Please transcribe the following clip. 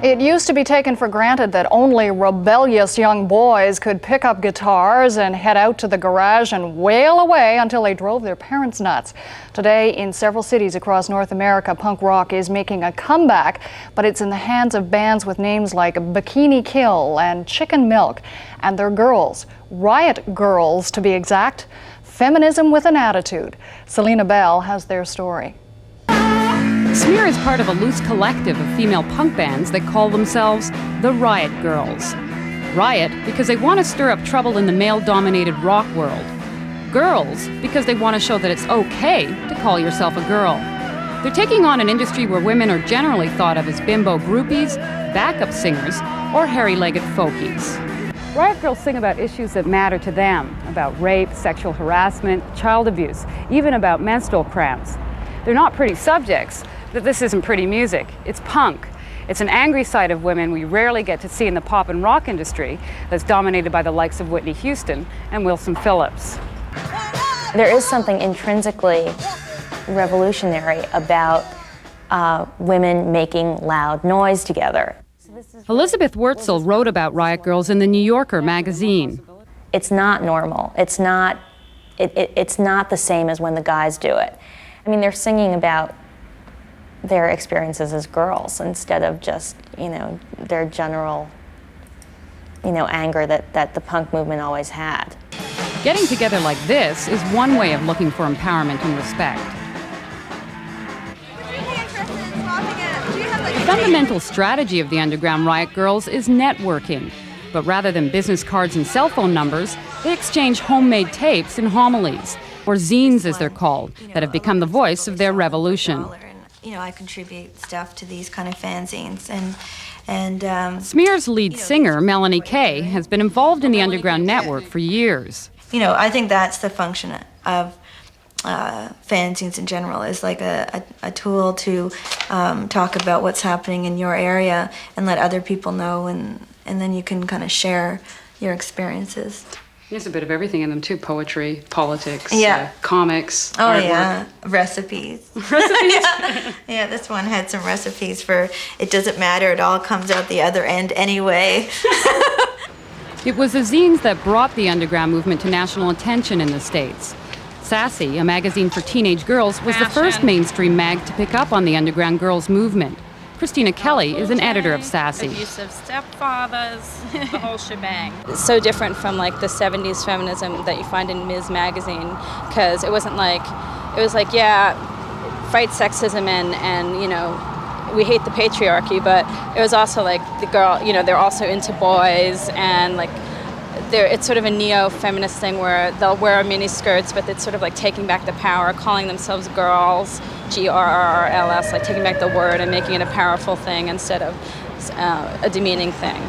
It used to be taken for granted that only rebellious young boys could pick up guitars and head out to the garage and wail away until they drove their parents nuts. Today, in several cities across North America, punk rock is making a comeback, but it's in the hands of bands with names like Bikini Kill and Chicken Milk. And they're girls, Riot Grrls to be exact. Feminism with an attitude. Celina Bell has their story. Smear is part of a loose collective of female punk bands that call themselves the Riot Grrls. Riot because they want to stir up trouble in the male-dominated rock world. Girls because they want to show that it's okay to call yourself a girl. They're taking on an industry where women are generally thought of as bimbo groupies, backup singers, or hairy-legged folkies. Riot Grrls sing about issues that matter to them, about rape, sexual harassment, child abuse, even about menstrual cramps. They're not pretty subjects, but this isn't pretty music. It's punk. It's an angry side of women we rarely get to see in the pop and rock industry that's dominated by the likes of Whitney Houston and Wilson Phillips. There is something intrinsically revolutionary about women making loud noise together. Elizabeth Wurtzel wrote about Riot Grrls in the New Yorker magazine. It's not normal. It's not the same as when the guys do it. I mean, they're singing about their experiences as girls instead of just, their general, anger that the punk movement always had. Getting together like this is one way of looking for empowerment and respect. The fundamental strategy of the underground Riot Grrls is networking. But rather than business cards and cell phone numbers, they exchange homemade tapes and homilies, or zines as they're called, that have become the voice of their revolution. I contribute stuff to these kind of fanzines, and Smear's lead singer, Melanie Kay, has been involved in the underground network for years. I think that's the function of fanzines in general, is like a tool to talk about what's happening in your area and let other people know, and then you can kind of share your experiences. There's a bit of everything in them too: poetry, politics, comics, artwork. Recipes. Recipes? Yeah, this one had some recipes for it doesn't matter, it all comes out the other end anyway. It was the zines that brought the underground movement to national attention in the States. Sassy, a magazine for teenage girls, was the first mainstream mag to pick up on the underground girls movement. Christina Kelly is an editor of Sassy. Abusive stepfathers, the whole shebang. It's so different from like the 70s feminism that you find in Ms. Magazine, because it was like, fight sexism and we hate the patriarchy, but it was also like the girl, they're also into boys, and like it's sort of a neo-feminist thing where they'll wear mini skirts, but it's sort of like taking back the power, calling themselves girls, Grrls, like taking back the word and making it a powerful thing instead of a demeaning thing,